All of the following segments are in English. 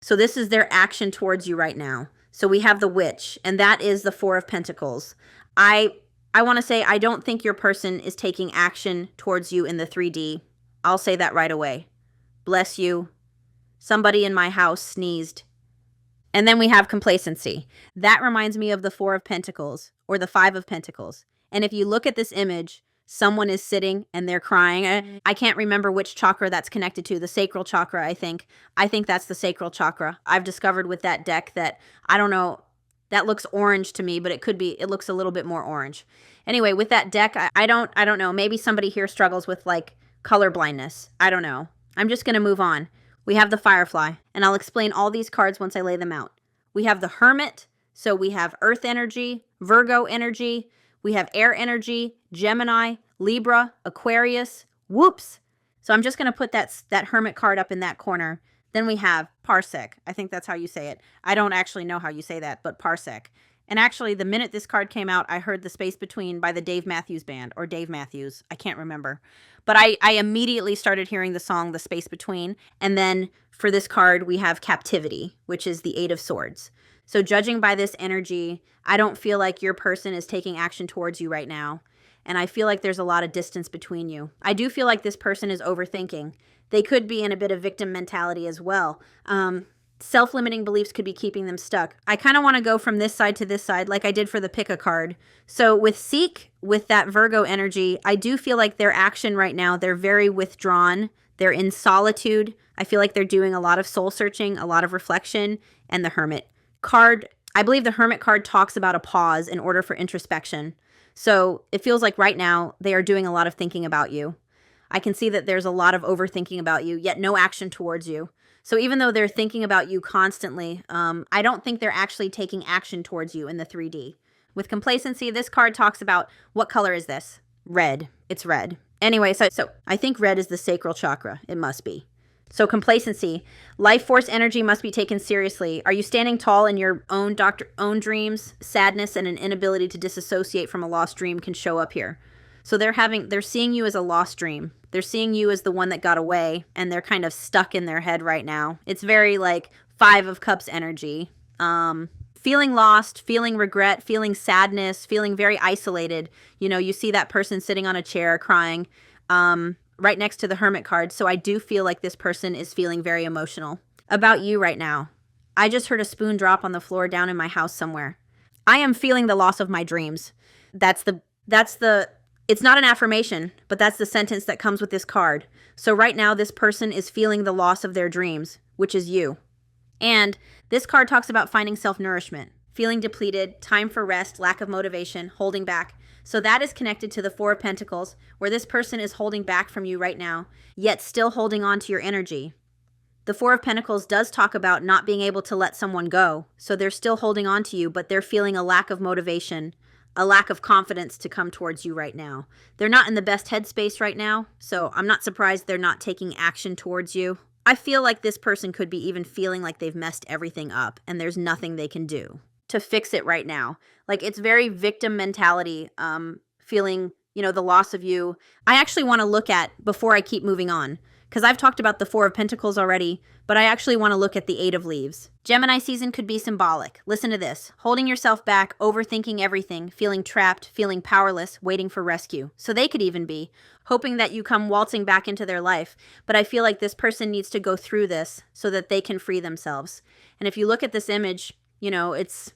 So this is their action towards you right now. So we have the Witch, and that is the Four of Pentacles. I want to say I don't think your person is taking action towards you in the 3D. I'll say that right away. Bless you. Somebody in my house sneezed. And then we have complacency. That reminds me of the Four of Pentacles or the Five of Pentacles. And if you look at this image, someone is sitting and they're crying. I can't remember which chakra that's connected to, the sacral chakra, I think. I think that's the sacral chakra. I've discovered with that deck that, I don't know, that looks orange to me, but it looks a little bit more orange. Anyway, with that deck, I don't know. Maybe somebody here struggles with like color blindness. I don't know. I'm just going to move on. We have the Firefly, and I'll explain all these cards once I lay them out. We have the Hermit, so we have Earth energy, Virgo energy, we have air energy, Gemini, Libra, Aquarius, whoops. So I'm just going to put that Hermit card up in that corner. Then we have Parsec. I think that's how you say it. I don't actually know how you say that, but Parsec. And actually, the minute this card came out, I heard The Space Between by the Dave Matthews Band, or Dave Matthews. I can't remember. But I immediately started hearing the song The Space Between. And then for this card, we have Captivity, which is the Eight of Swords. So judging by this energy, I don't feel like your person is taking action towards you right now. And I feel like there's a lot of distance between you. I do feel like this person is overthinking. They could be in a bit of victim mentality as well. Self-limiting beliefs could be keeping them stuck. I kind of want to go from this side to this side like I did for the pick a card. So with Seek, with that Virgo energy, I do feel like their action right now, they're very withdrawn. They're in solitude. I feel like they're doing a lot of soul searching, a lot of reflection, and the Hermit card. I believe the Hermit card talks about a pause in order for introspection. So it feels like right now they are doing a lot of thinking about you. I can see that there's a lot of overthinking about you, yet no action towards you. So even though they're thinking about you constantly, I don't think they're actually taking action towards you in the 3D. With complacency, this card talks about, what color is this? Red. It's red. Anyway, so I think red is the sacral chakra. It must be. So complacency, life force energy must be taken seriously. Are you standing tall in your own own dreams? Sadness and an inability to disassociate from a lost dream can show up here. So they're seeing you as a lost dream. They're seeing you as the one that got away, and they're kind of stuck in their head right now. It's very like Five of Cups energy. Feeling lost, feeling regret, feeling sadness, feeling very isolated. You know, you see that person sitting on a chair crying right next to the Hermit card. So I do feel like this person is feeling very emotional. About you right now. I just heard a spoon drop on the floor down in my house somewhere. I am feeling the loss of my dreams. It's not an affirmation, but that's the sentence that comes with this card. So right now, this person is feeling the loss of their dreams, which is you. And this card talks about finding self-nourishment, feeling depleted, time for rest, lack of motivation, holding back. So that is connected to the Four of Pentacles, where this person is holding back from you right now, yet still holding on to your energy. The Four of Pentacles does talk about not being able to let someone go. So they're still holding on to you, but they're feeling a lack of motivation, a lack of confidence to come towards you right now. They're not in the best headspace right now, so I'm not surprised they're not taking action towards you. I feel like this person could be even feeling like they've messed everything up and there's nothing they can do to fix it right now. Like, it's very victim mentality, feeling, you know, the loss of you. I actually want to look at, before I keep moving on, because I've talked about the Four of Pentacles already, but I actually want to look at the Eight of Leaves. Gemini season could be symbolic. Listen to this. Holding yourself back, overthinking everything, feeling trapped, feeling powerless, waiting for rescue. So they could even be hoping that you come waltzing back into their life. But I feel like this person needs to go through this so that they can free themselves. And if you look at this image, you know, it's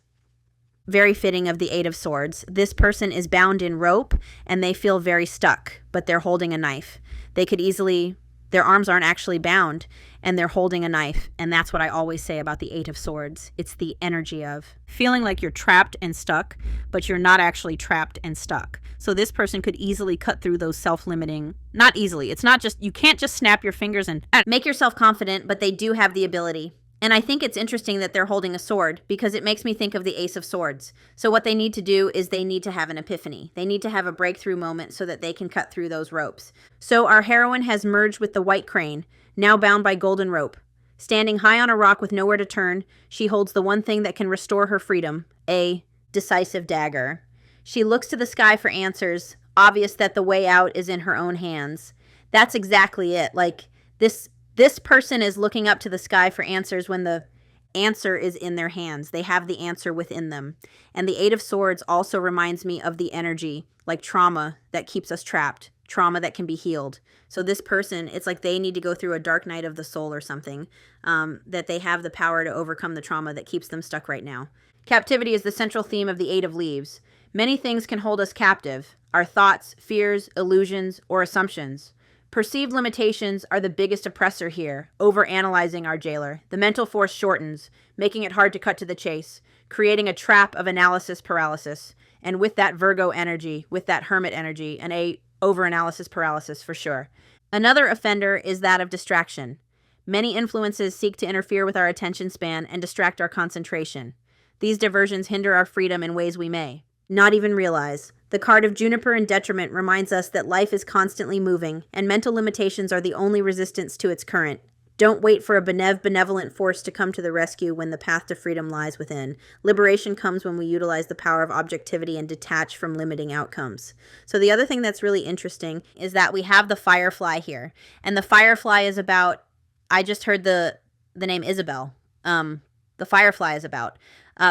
very fitting of the Eight of Swords. This person is bound in rope and they feel very stuck, but they're holding a knife. They could easily... Their arms aren't actually bound, and they're holding a knife. And that's what I always say about the Eight of Swords. It's the energy of feeling like you're trapped and stuck, but you're not actually trapped and stuck. So this person could easily cut through those self-limiting, not easily. It's not just, you can't just snap your fingers and make yourself confident, but they do have the ability. And I think it's interesting that they're holding a sword because it makes me think of the Ace of Swords. So what they need to do is they need to have an epiphany. They need to have a breakthrough moment so that they can cut through those ropes. So our heroine has merged with the white crane, now bound by golden rope. Standing high on a rock with nowhere to turn, she holds the one thing that can restore her freedom, a decisive dagger. She looks to the sky for answers, obvious that the way out is in her own hands. That's exactly it. Like, this This person is looking up to the sky for answers when the answer is in their hands. They have the answer within them. And the Eight of Swords also reminds me of the energy, like trauma that keeps us trapped, trauma that can be healed. So this person, it's like they need to go through a dark night of the soul or something, that they have the power to overcome the trauma that keeps them stuck right now. Captivity is the central theme of the Eight of Leaves. Many things can hold us captive: our thoughts, fears, illusions, or assumptions. Perceived limitations are the biggest oppressor here, overanalyzing our jailer. The mental force shortens, making it hard to cut to the chase, creating a trap of analysis paralysis. And with that Virgo energy, with that Hermit energy, an overanalysis paralysis for sure. Another offender is that of distraction. Many influences seek to interfere with our attention span and distract our concentration. These diversions hinder our freedom in ways we may not even realize. The card of Juniper and Detriment reminds us that life is constantly moving, and mental limitations are the only resistance to its current. Don't wait for a benevolent force to come to the rescue when the path to freedom lies within. Liberation comes when we utilize the power of objectivity and detach from limiting outcomes. So the other thing that's really interesting is that we have the Firefly here. And the Firefly is about, I just heard the name Isabel. The Firefly is about.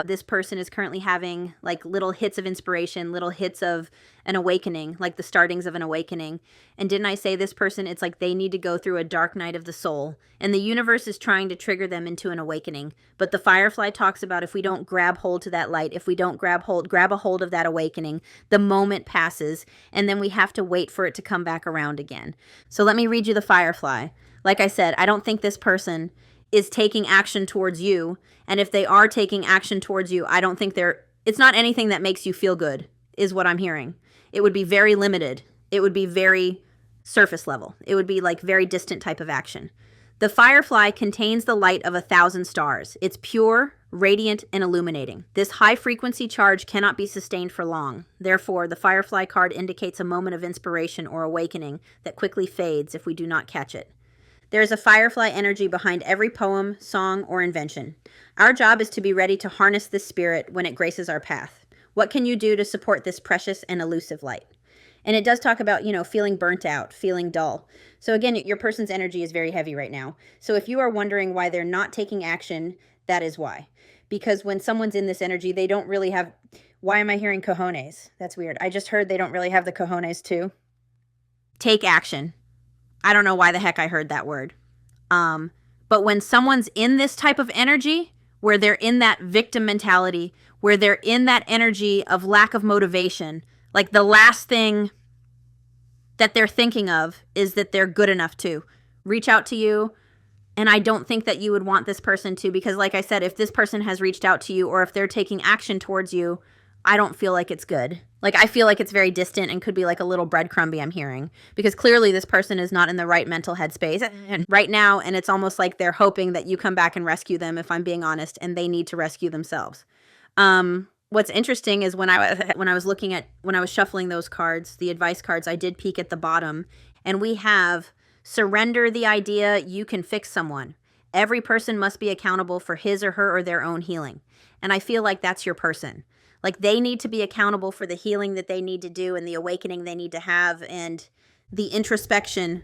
This person is currently having like little hits of inspiration, little hits of an awakening, like the startings of an awakening. And didn't I say this person, it's like they need to go through a dark night of the soul, and the universe is trying to trigger them into an awakening. But the Firefly talks about if we don't grab hold to that light, if we don't grab a hold of that awakening, the moment passes, and then we have to wait for it to come back around again. So let me read you the Firefly. Like I said, I don't think this person is taking action towards you. And if they are taking action towards you, I don't think it's not anything that makes you feel good, is what I'm hearing. It would be very limited. It would be very surface level. It would be like very distant type of action. The Firefly contains the light of 1,000 stars. It's pure, radiant, and illuminating. This high frequency charge cannot be sustained for long. Therefore, the Firefly card indicates a moment of inspiration or awakening that quickly fades if we do not catch it. There is a Firefly energy behind every poem, song, or invention. Our job is to be ready to harness this spirit when it graces our path. What can you do to support this precious and elusive light? And it does talk about, feeling burnt out, feeling dull. So again, your person's energy is very heavy right now. So if you are wondering why they're not taking action, that is why. Because when someone's in this energy, they don't really have... Why am I hearing cojones? That's weird. I just heard they don't really have the cojones to take action. I don't know why the heck I heard that word. But when someone's in this type of energy, where they're in that victim mentality, where they're in that energy of lack of motivation, like the last thing that they're thinking of is that they're good enough to reach out to you. And I don't think that you would want this person to, because like I said, if this person has reached out to you or if they're taking action towards you, I don't feel like it's good. Like, I feel like it's very distant and could be like a little breadcrumby I'm hearing. Because clearly this person is not in the right mental headspace right now, and it's almost like they're hoping that you come back and rescue them, if I'm being honest, and they need to rescue themselves. What's interesting is when I was shuffling those cards, the advice cards, I did peek at the bottom, and we have surrender the idea you can fix someone. Every person must be accountable for his or her or their own healing. And I feel like that's your person. Like, they need to be accountable for the healing that they need to do and the awakening they need to have and the introspection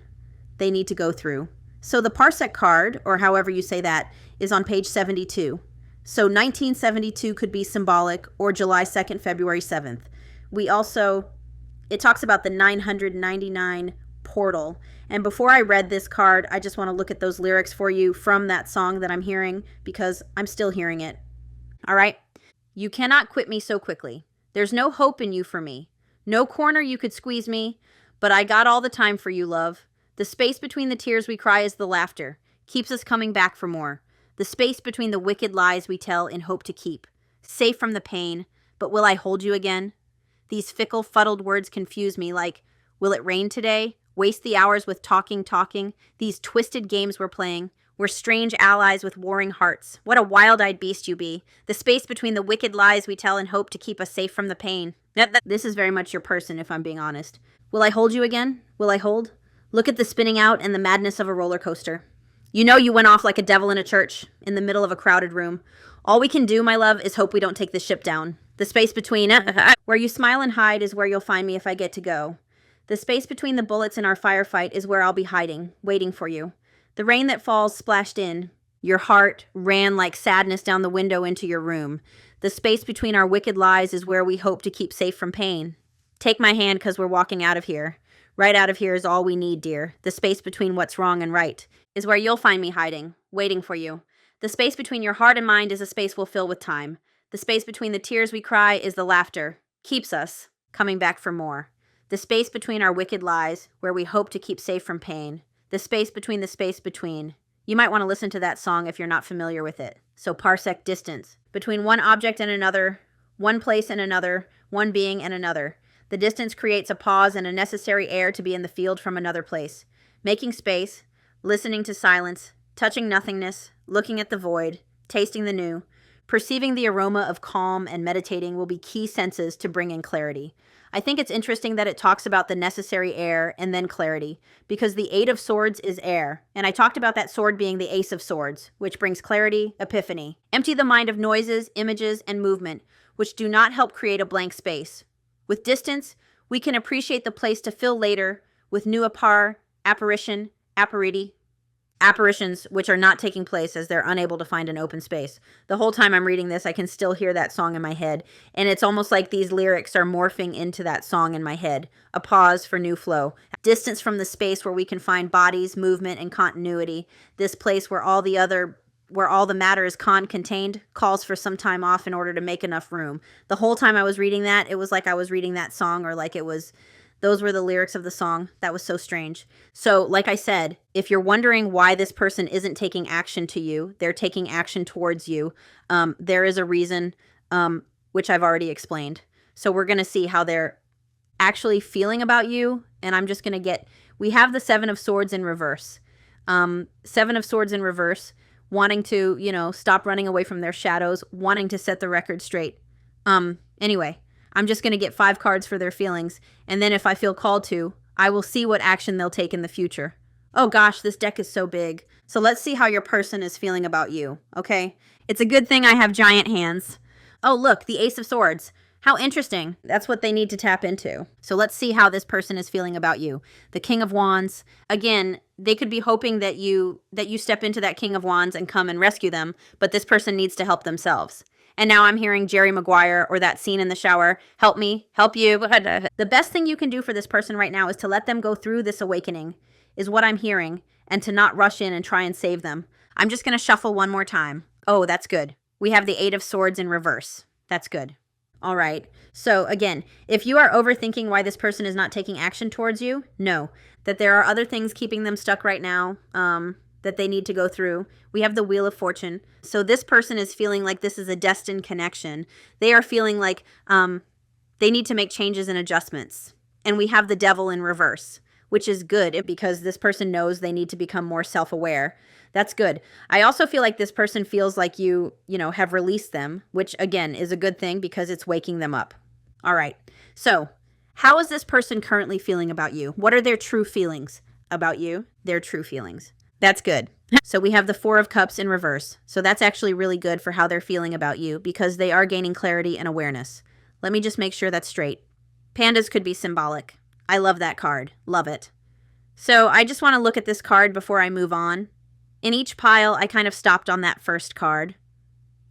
they need to go through. So the Parsec card, or however you say that, is on page 72. So 1972 could be symbolic, or July 2nd, February 7th. It talks about the 999 portal. And before I read this card, I just want to look at those lyrics for you from that song that I'm hearing, because I'm still hearing it. All right? You cannot quit me so quickly. There's no hope in you for me. No corner you could squeeze me, but I got all the time for you, love. The space between the tears we cry is the laughter, keeps us coming back for more. The space between the wicked lies we tell in hope to keep. Safe from the pain, but will I hold you again? These fickle, fuddled words confuse me like, will it rain today? Waste the hours with talking. These twisted games we're playing. We're strange allies with warring hearts. What a wild-eyed beast you be. The space between the wicked lies we tell in hope to keep us safe from the pain. This is very much your person, if I'm being honest. Will I hold you again? Will I hold? Look at the spinning out and the madness of a roller coaster. You know you went off like a devil in a church, in the middle of a crowded room. All we can do, my love, is hope we don't take the ship down. The space between where you smile and hide is where you'll find me if I get to go. The space between the bullets in our firefight is where I'll be hiding, waiting for you. The rain that falls splashed in. Your heart ran like sadness down the window into your room. The space between our wicked lies is where we hope to keep safe from pain. Take my hand, 'cause we're walking out of here. Right out of here is all we need, dear. The space between what's wrong and right is where you'll find me hiding, waiting for you. The space between your heart and mind is a space we'll fill with time. The space between the tears we cry is the laughter. Keeps us coming back for more. The space between our wicked lies, where we hope to keep safe from pain. The space between the space between. You might want to listen to that song if you're not familiar with it. So parsec distance. Between one object and another, one place and another, one being and another. The distance creates a pause and a necessary air to be in the field from another place. Making space, listening to silence, touching nothingness, looking at the void, tasting the new, perceiving the aroma of calm and meditating will be key senses to bring in clarity. I think it's interesting that it talks about the necessary air and then clarity, because the Eight of Swords is air, and I talked about that sword being the Ace of Swords, which brings clarity, epiphany. Empty the mind of noises, images, and movement, which do not help create a blank space. With distance, we can appreciate the place to fill later with new apparitions, which are not taking place as they're unable to find an open space. The whole time I'm reading this, I can still hear that song in my head, and it's almost like these lyrics are morphing into that song in my head. A pause for new flow. Distance from the space where we can find bodies, movement, and continuity. This place where all the matter is contained calls for some time off in order to make enough room. The whole time I was reading that, it was like I was reading that song, or like those were the lyrics of the song. That was so strange. So, like I said, if you're wondering why this person isn't taking action to you, they're taking action towards you, there is a reason, which I've already explained. So we're going to see how they're actually feeling about you, and I'm just going to we have the Seven of Swords in reverse. Seven of Swords in reverse, wanting to, stop running away from their shadows, wanting to set the record straight. Anyway, I'm just going to get 5 cards for their feelings, and then if I feel called to, I will see what action they'll take in the future. Oh gosh, this deck is so big. So let's see how your person is feeling about you, okay? It's a good thing I have giant hands. Oh, look, the Ace of Swords. How interesting. That's what they need to tap into. So let's see how this person is feeling about you. The King of Wands. Again, they could be hoping that you step into that King of Wands and come and rescue them, but this person needs to help themselves. And now I'm hearing Jerry Maguire or that scene in the shower. Help me, help you. The best thing you can do for this person right now is to let them go through this awakening, is what I'm hearing, and to not rush in and try and save them. I'm just going to shuffle one more time. Oh, that's good. We have the Eight of Swords in reverse. That's good. All right. So again, if you are overthinking why this person is not taking action towards you, know that there are other things keeping them stuck right now, that they need to go through. We have the Wheel of Fortune. So this person is feeling like this is a destined connection. They are feeling like they need to make changes and adjustments. And we have the Devil in reverse, which is good because this person knows they need to become more self-aware. That's good. I also feel like this person feels like you have released them, which again is a good thing because it's waking them up. All right. So how is this person currently feeling about you? What are their true feelings about you? Their true feelings. That's good. So we have the Four of Cups in reverse. So that's actually really good for how they're feeling about you because they are gaining clarity and awareness. Let me just make sure that's straight. Pandas could be symbolic. I love that card. Love it. So I just want to look at this card before I move on. In each pile, I kind of stopped on that first card.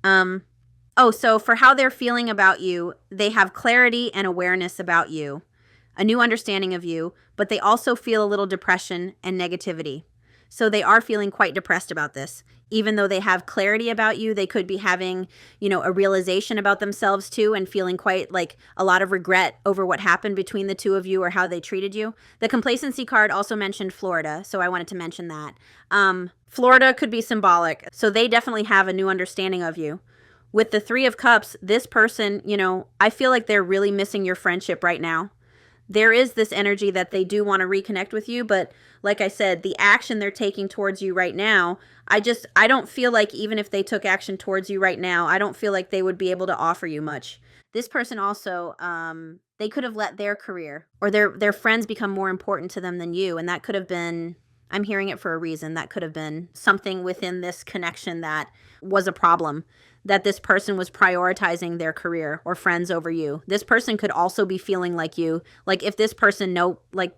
So for how they're feeling about you, they have clarity and awareness about you, a new understanding of you, but they also feel a little depression and negativity. So they are feeling quite depressed about this. Even though they have clarity about you, they could be having, a realization about themselves too and feeling quite like a lot of regret over what happened between the two of you or how they treated you. The complacency card also mentioned Florida, so I wanted to mention that. Florida could be symbolic, so they definitely have a new understanding of you. With the Three of Cups, this person, I feel like they're really missing your friendship right now. There is this energy that they do want to reconnect with you, but like I said, the action they're taking towards you right now, I don't feel like even if they took action towards you right now, I don't feel like they would be able to offer you much. This person also, they could have let their career or their friends become more important to them than you, and that could have been I'm hearing it for a reason. That could have been something within this connection that was a problem, that this person was prioritizing their career or friends over you. This person could also be feeling like you, like if this person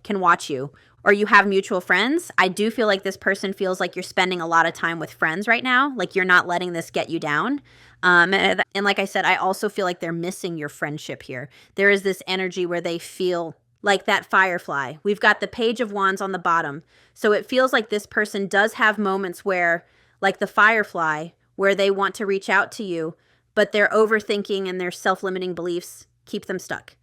can watch you or you have mutual friends, I do feel like this person feels like you're spending a lot of time with friends right now, like you're not letting this get you down. And like I said, I also feel like they're missing your friendship here. There is this energy where they feel like that firefly. We've got the Page of Wands on the bottom. So it feels like this person does have moments where, like the firefly, where they want to reach out to you, but their overthinking and their self-limiting beliefs keep them stuck.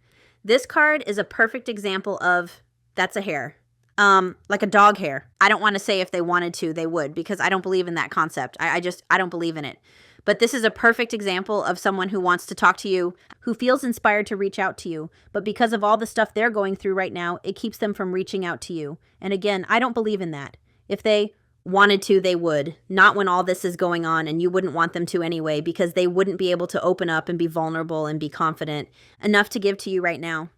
This card is a perfect example of that's a hair. Like a dog hair. I don't want to say if they wanted to, they would, because I don't believe in that concept. I don't believe in it. But this is a perfect example of someone who wants to talk to you, who feels inspired to reach out to you. But because of all the stuff they're going through right now, it keeps them from reaching out to you. And again, I don't believe in that. If they wanted to, they would. Not when all this is going on, and you wouldn't want them to anyway, because they wouldn't be able to open up and be vulnerable and be confident enough to give to you right now.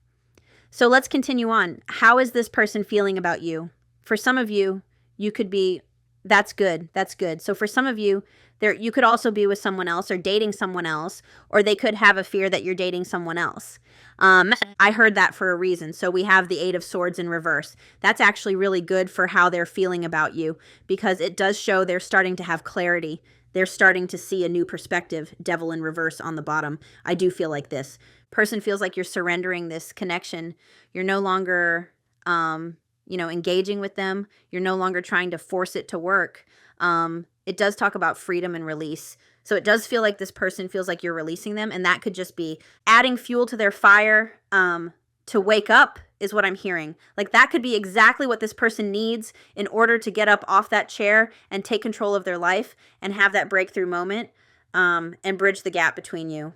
So let's continue on. How is this person feeling about you? For some of you, you could be, that's good. That's good. So for some of you, you could also be with someone else or dating someone else, or they could have a fear that you're dating someone else. I heard that for a reason. So we have the Eight of Swords in reverse. That's actually really good for how they're feeling about you, because it does show they're starting to have clarity. They're starting to see a new perspective. Devil in reverse on the bottom. I do feel like this person feels like you're surrendering this connection. You're no longer, engaging with them. You're no longer trying to force it to work. It does talk about freedom and release. So it does feel like this person feels like you're releasing them, and that could just be adding fuel to their fire to wake up is what I'm hearing. Like that could be exactly what this person needs in order to get up off that chair and take control of their life and have that breakthrough moment and bridge the gap between you.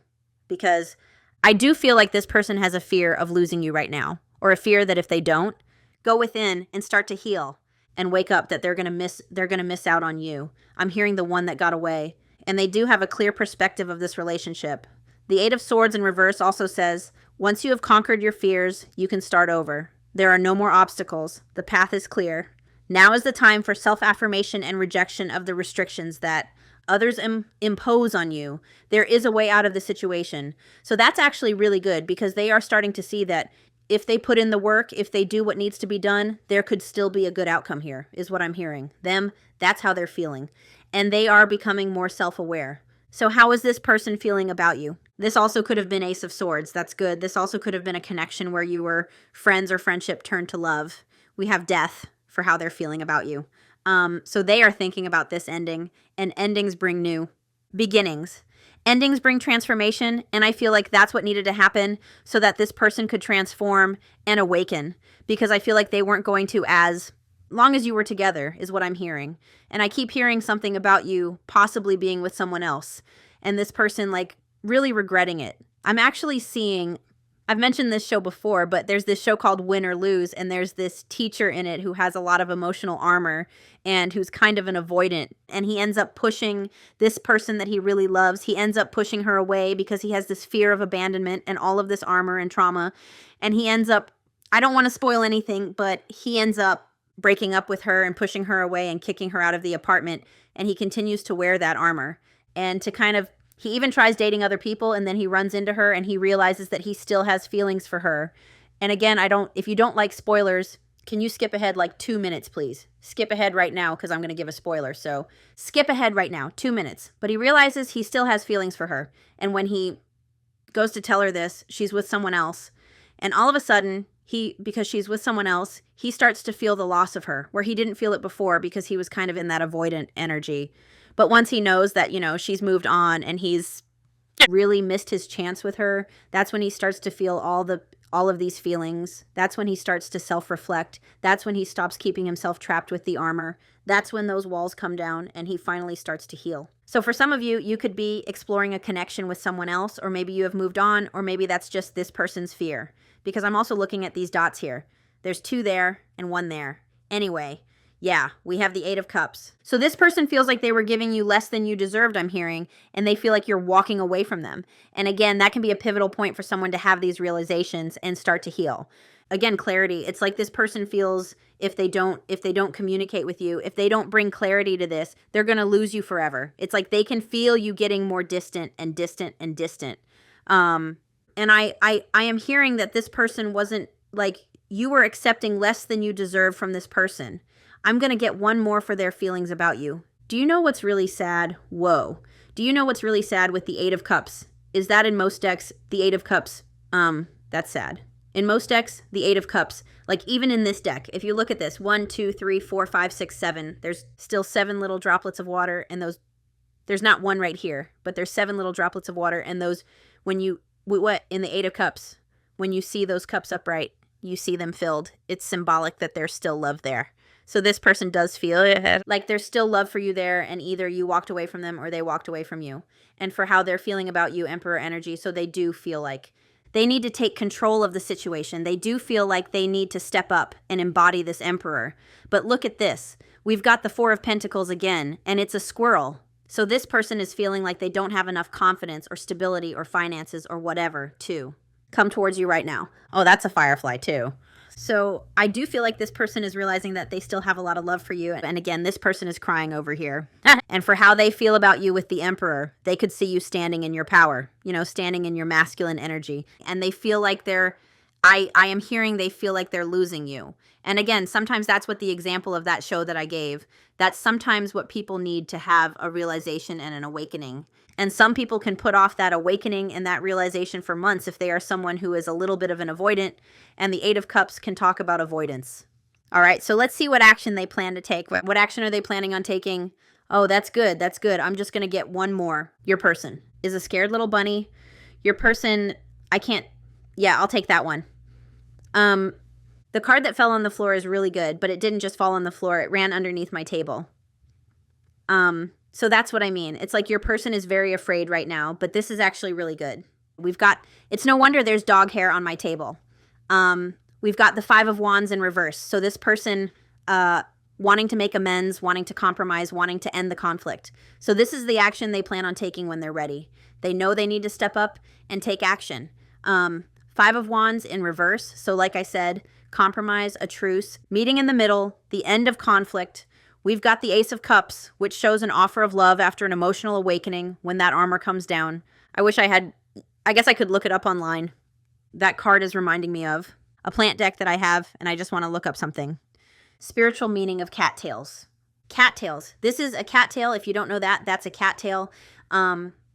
Because I do feel like this person has a fear of losing you right now, or a fear that if they don't, go within and start to heal and wake up, that they're going to miss out on you. I'm hearing the one that got away, and they do have a clear perspective of this relationship. The Eight of Swords in reverse also says, once you have conquered your fears, you can start over. There are no more obstacles. The path is clear. Now is the time for self-affirmation and rejection of the restrictions that others impose on you. There is a way out of the situation. So that's actually really good, because they are starting to see that if they put in the work, if they do what needs to be done, there could still be a good outcome here, is what I'm hearing. That's how they're feeling. And they are becoming more self-aware. So how is this person feeling about you? This also could have been Ace of Swords. That's good. This also could have been a connection where you were friends or friendship turned to love. We have Death for how they're feeling about you. So they are thinking about this ending, and endings bring new beginnings. Endings bring transformation, and I feel like that's what needed to happen so that this person could transform and awaken, because I feel like they weren't going to as long as you were together, is what I'm hearing. And I keep hearing something about you possibly being with someone else, and this person like really regretting it. I'm actually seeing, I've mentioned this show before, but there's this show called Win or Lose, and there's this teacher in it who has a lot of emotional armor and who's kind of an avoidant, and he ends up pushing this person that he really loves. He ends up pushing her away because he has this fear of abandonment and all of this armor and trauma, and he ends up, I don't want to spoil anything, but he ends up breaking up with her and pushing her away and kicking her out of the apartment, and he continues to wear that armor. And to kind of, he even tries dating other people, and then he runs into her and he realizes that he still has feelings for her. And again, if you don't like spoilers, can you skip ahead like 2 minutes, please? Skip ahead right now, because I'm going to give a spoiler. So skip ahead right now, 2 minutes. But he realizes he still has feelings for her. And when he goes to tell her this, she's with someone else. And all of a sudden, because she's with someone else, he starts to feel the loss of her, where he didn't feel it before because he was kind of in that avoidant energy. But once he knows that, she's moved on and he's really missed his chance with her, that's when he starts to feel all of these feelings. That's when he starts to self-reflect. That's when he stops keeping himself trapped with the armor. That's when those walls come down and he finally starts to heal. So for some of you, you could be exploring a connection with someone else, or maybe you have moved on, or maybe that's just this person's fear. Because I'm also looking at these dots here. There's 2 there and 1 there. Anyway, yeah, we have the 8 of Cups. So this person feels like they were giving you less than you deserved, I'm hearing, and they feel like you're walking away from them. And again, that can be a pivotal point for someone to have these realizations and start to heal. again, clarity. It's like this person feels if they don't communicate with you, if they don't bring clarity to this, they're going to lose you forever. It's like they can feel you getting more distant and distant and distant. And I am hearing that this person wasn't, like, you were accepting less than you deserve from this person. I'm going to get one more for their feelings about you. Do you know what's really sad? Whoa. Do you know what's really sad with the Eight of Cups? Is that in most decks, the Eight of Cups, that's sad. In most decks, the Eight of Cups, like even in this deck, if you look at this, 1, 2, 3, 4, 5, 6, 7, there's still 7 little droplets of water, and those, there's not one right here, but there's 7 little droplets of water, and those, when you, what, in the Eight of Cups, when you see those cups upright, you see them filled. It's symbolic that there's still love there. So this person does feel like there's still love for you there, and either you walked away from them or they walked away from you. And for how they're feeling about you, Emperor energy, so they do feel like they need to take control of the situation. They do feel like they need to step up and embody this Emperor. But look at this. We've got the Four of Pentacles again, and it's a squirrel. So this person is feeling like they don't have enough confidence or stability or finances or whatever to come towards you right now. Oh, that's a firefly too. So I do feel like this person is realizing that they still have a lot of love for you. And again, this person is crying over here. And for how they feel about you with the Emperor, they could see you standing in your power, you know, standing in your masculine energy. And they feel like they're, I am hearing they feel like they're losing you. And again, sometimes that's what the example of that show that I gave, that's sometimes what people need to have a realization and an awakening. And some people can put off that awakening and that realization for months if they are someone who is a little bit of an avoidant, and the Eight of Cups can talk about avoidance. All right, so let's see what action they plan to take. What action are they planning on taking? Oh, that's good. That's good. I'm just going to get one more. Your person is a scared little bunny. Your person, I can't, yeah, I'll take that one. The card that fell on the floor is really good, but it didn't just fall on the floor. It ran underneath my table. So that's what I mean. It's like your person is very afraid right now, but this is actually really good. We've got, it's no wonder there's dog hair on my table. We've got the Five of Wands in reverse. So this person wanting to make amends, wanting to compromise, wanting to end the conflict. So this is the action they plan on taking when they're ready. They know they need to step up and take action. Five of Wands in reverse. So like I said, compromise, a truce, meeting in the middle, the end of conflict. We've got the Ace of Cups, which shows an offer of love after an emotional awakening when that armor comes down. I wish I had, I guess I could look it up online. That card is reminding me of a plant deck that I have, and I just want to look up something. Spiritual meaning of cattails. Cattails. This is a cattail. If you don't know that, that's a cattail.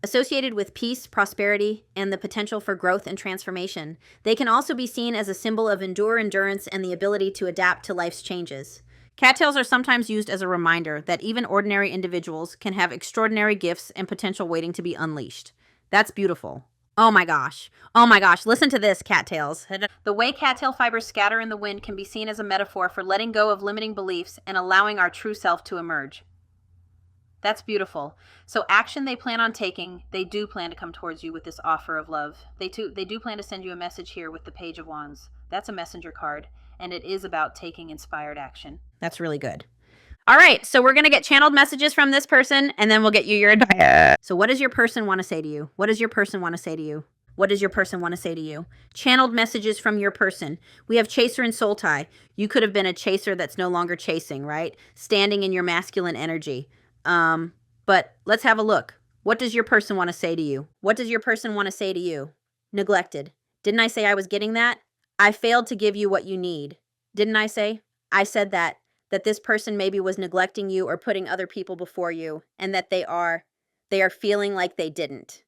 Associated with peace, prosperity, and the potential for growth and transformation. They can also be seen as a symbol of endurance and the ability to adapt to life's changes. Cattails are sometimes used as a reminder that even ordinary individuals can have extraordinary gifts and potential waiting to be unleashed. That's beautiful. Oh my gosh. Oh my gosh. Listen to this, cattails. The way cattail fibers scatter in the wind can be seen as a metaphor for letting go of limiting beliefs and allowing our true self to emerge. That's beautiful. So action they plan on taking, they do plan to come towards you with this offer of love. They do plan to send you a message here with the Page of Wands. That's a messenger card, and it is about taking inspired action. That's really good. All right, so we're going to get channeled messages from this person, and then we'll get you your advice. So what does your person want to say to you? What does your person want to say to you? What does your person want to say to you? Channeled messages from your person. We have chaser and soul tie. You could have been a chaser that's no longer chasing, right? Standing in your masculine energy. But let's have a look. What does your person want to say to you? What does your person want to say to you? Neglected. Didn't I say I was getting that? I failed to give you what you need. Didn't I say? I said that this person maybe was neglecting you or putting other people before you, and that they are feeling like they didn't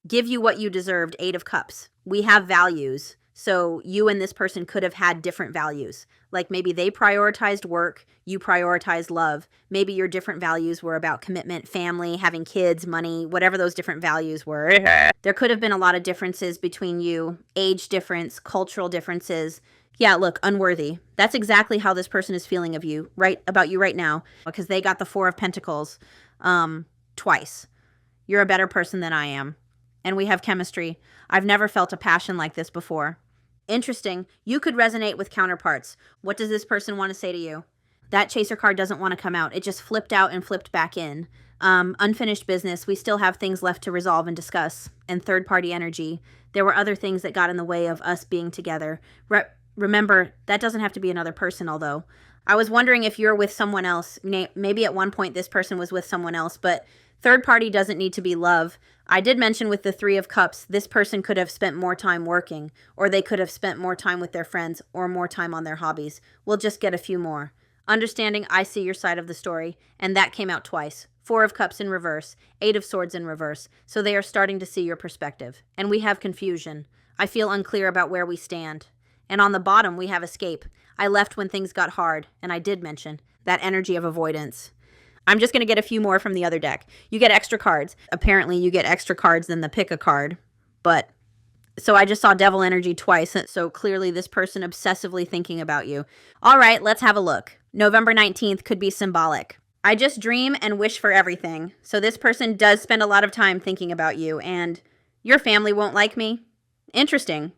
give you what you deserved. Eight of Cups. We have values. So you and this person could have had different values. Like maybe they prioritized work, you prioritized love. Maybe your different values were about commitment, family, having kids, money, whatever those different values were. There could have been a lot of differences between you, age difference, cultural differences. Yeah, look, unworthy. That's exactly how this person is feeling of you, about you right now, because they got the Four of Pentacles twice. You're a better person than I am. And we have chemistry. I've never felt a passion like this before. Interesting. You could resonate with counterparts. What does this person want to say to you? That chaser card doesn't want to come out. It just flipped out and flipped back in. Unfinished business. We still have things left to resolve and discuss. And third-party energy. There were other things that got in the way of us being together. Remember, that doesn't have to be another person, although. I was wondering if you're with someone else. Maybe at one point this person was with someone else, but third party doesn't need to be love. I did mention with the Three of Cups, this person could have spent more time working, or they could have spent more time with their friends, or more time on their hobbies. We'll just get a few more. Understanding I see your side of the story, and that came out twice. Four of Cups in reverse, Eight of Swords in reverse, so they are starting to see your perspective. And we have confusion. I feel unclear about where we stand. And on the bottom, we have escape. I left when things got hard, and I did mention that energy of avoidance. I'm just going to get a few more from the other deck. You get extra cards. Apparently, you get extra cards than the pick a card. But, so I just saw devil energy twice, so clearly this person obsessively thinking about you. All right, let's have a look. November 19th could be symbolic. I just dream and wish for everything. So this person does spend a lot of time thinking about you, and your family won't like me. Interesting.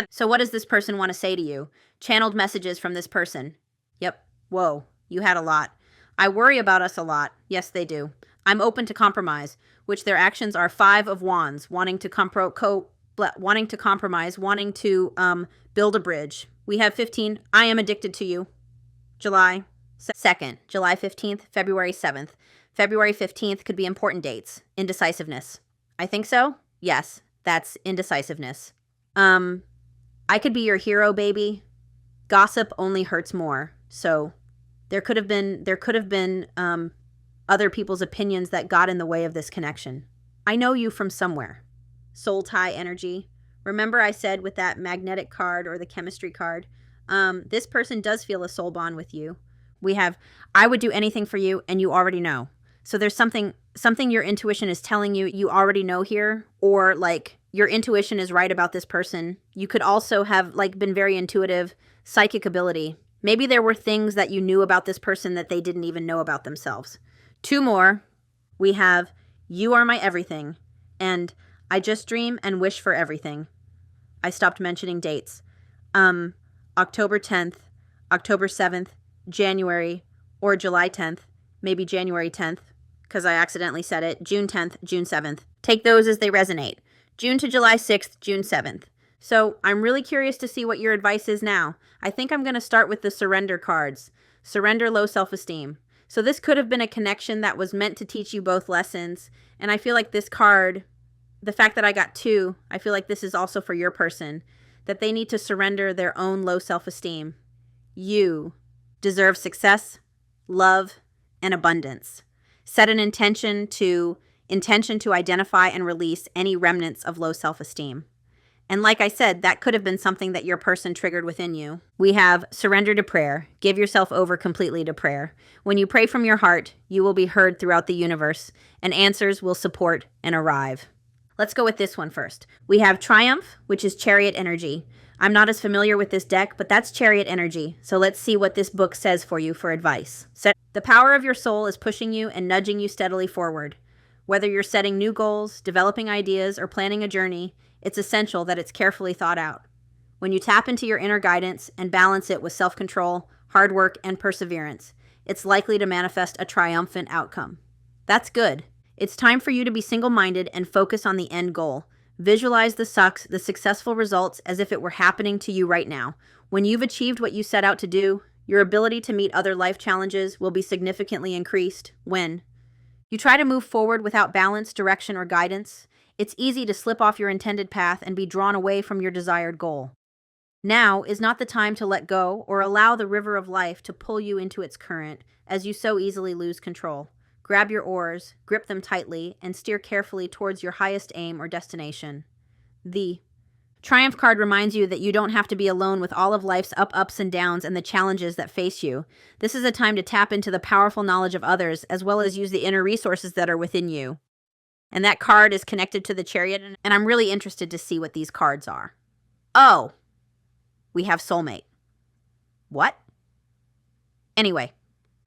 So what does this person want to say to you? Channeled messages from this person. Yep. Whoa. You had a lot. I worry about us a lot. Yes, they do. I'm open to compromise, which their actions are Five of Wands, wanting to compromise, wanting to build a bridge. We have 15. I am addicted to you. July 2nd, July 15th, February 7th. February 15th could be important dates. Indecisiveness. I think so. Yes, that's indecisiveness. I could be your hero, baby. Gossip only hurts more. So there could have been other people's opinions that got in the way of this connection. I know you from somewhere. Soul tie energy. Remember I said with that magnetic card or the chemistry card, this person does feel a soul bond with you. We have, I would do anything for you, and you already know. So there's something your intuition is telling you you already know here, or like your intuition is right about this person. You could also have like been very intuitive, psychic ability. Maybe there were things that you knew about this person that they didn't even know about themselves. Two more. We have you are my everything, and I just dream and wish for everything. I stopped mentioning dates. October 10th, October 7th, January, or July 10th, maybe January 10th, because I accidentally said it, June 10th, June 7th. Take those as they resonate. June to July 6th, June 7th. So I'm really curious to see what your advice is now. I think I'm going to start with the surrender cards. Surrender, low self-esteem. So this could have been a connection that was meant to teach you both lessons. And I feel like this card, the fact that I got two, I feel like this is also for your person, that they need to surrender their own low self-esteem. You deserve success, love, and abundance. Set an intention to identify and release any remnants of low self-esteem. And like I said, that could have been something that your person triggered within you. We have surrender to prayer. Give yourself over completely to prayer. When you pray from your heart, you will be heard throughout the universe, and answers will support and arrive. Let's go with this one first. We have Triumph, which is Chariot energy. I'm not as familiar with this deck, but that's Chariot energy. So let's see what this book says for you for advice. The power of your soul is pushing you and nudging you steadily forward. Whether you're setting new goals, developing ideas, or planning a journey, it's essential that it's carefully thought out. When you tap into your inner guidance and balance it with self-control, hard work, and perseverance, it's likely to manifest a triumphant outcome. That's good. It's time for you to be single-minded and focus on the end goal. Visualize the successful results as if it were happening to you right now. When you've achieved what you set out to do, your ability to meet other life challenges will be significantly increased. When you try to move forward without balance, direction, or guidance, it's easy to slip off your intended path and be drawn away from your desired goal. Now is not the time to let go or allow the river of life to pull you into its current, as you so easily lose control. Grab your oars, grip them tightly, and steer carefully towards your highest aim or destination. The Triumph card reminds you that you don't have to be alone with all of life's ups and downs and the challenges that face you. This is a time to tap into the powerful knowledge of others, as well as use the inner resources that are within you. And that card is connected to the Chariot, and I'm really interested to see what these cards are. Oh, we have soulmate. What? Anyway,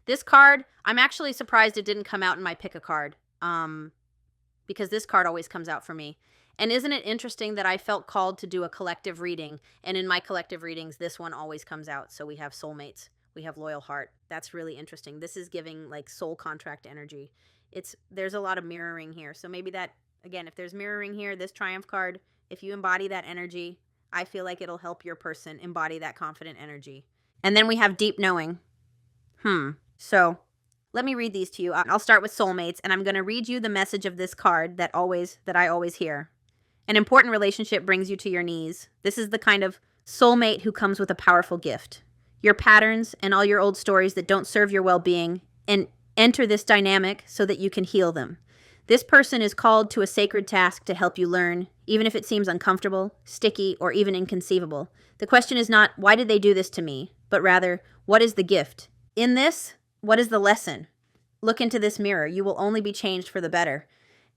this card, I'm actually surprised it didn't come out in my pick a card, because this card always comes out for me. And isn't it interesting that I felt called to do a collective reading, and in my collective readings, this one always comes out. So we have soulmates, we have loyal heart. That's really interesting. This is giving like soul contract energy. There's a lot of mirroring here. So maybe that, again, if there's mirroring here, this Triumph card, if you embody that energy, I feel like it'll help your person embody that confident energy. And then we have deep knowing. So let me read these to you. I'll start with soulmates, and I'm going to read you the message of this card that I always hear. An important relationship brings you to your knees. This is the kind of soulmate who comes with a powerful gift. Your patterns and all your old stories that don't serve your well-being, and enter this dynamic so that you can heal them. This person is called to a sacred task to help you learn, even if it seems uncomfortable, sticky, or even inconceivable. The question is not, why did they do this to me? But rather, what is the gift? In this, what is the lesson? Look into this mirror. You will only be changed for the better.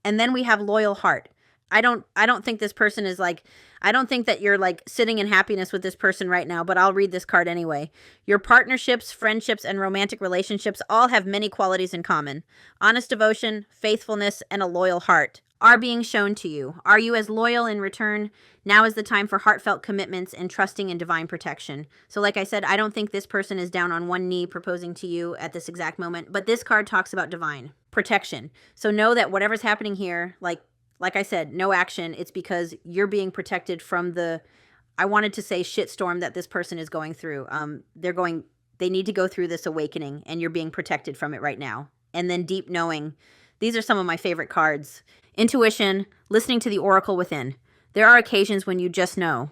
And then we have loyal heart. I don't think this person is like, I don't think that you're like sitting in happiness with this person right now, but I'll read this card anyway. Your partnerships, friendships, and romantic relationships all have many qualities in common. Honest devotion, faithfulness, and a loyal heart are being shown to you. Are you as loyal in return? Now is the time for heartfelt commitments and trusting in divine protection. So like I said, I don't think this person is down on one knee proposing to you at this exact moment, but this card talks about divine protection. So know that whatever's happening here, like I said, no action. It's because you're being protected from the, I wanted to say shitstorm that this person is going through. They need to go through this awakening, and you're being protected from it right now. And then deep knowing. These are some of my favorite cards. Intuition, listening to the oracle within. There are occasions when you just know.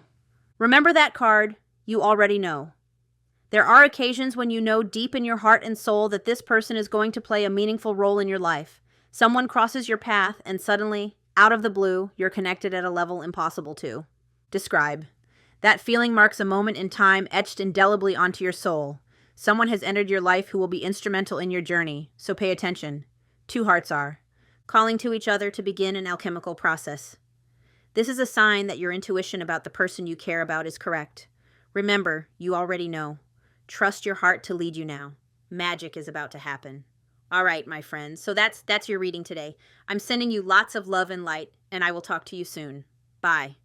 Remember that card, you already know. There are occasions when you know deep in your heart and soul that this person is going to play a meaningful role in your life. Someone crosses your path and suddenly, out of the blue, you're connected at a level impossible to describe. That feeling marks a moment in time etched indelibly onto your soul. Someone has entered your life who will be instrumental in your journey, so pay attention. Two hearts are calling to each other to begin an alchemical process. This is a sign that your intuition about the person you care about is correct. Remember, you already know. Trust your heart to lead you now. Magic is about to happen. All right, my friends. So that's your reading today. I'm sending you lots of love and light, and I will talk to you soon. Bye.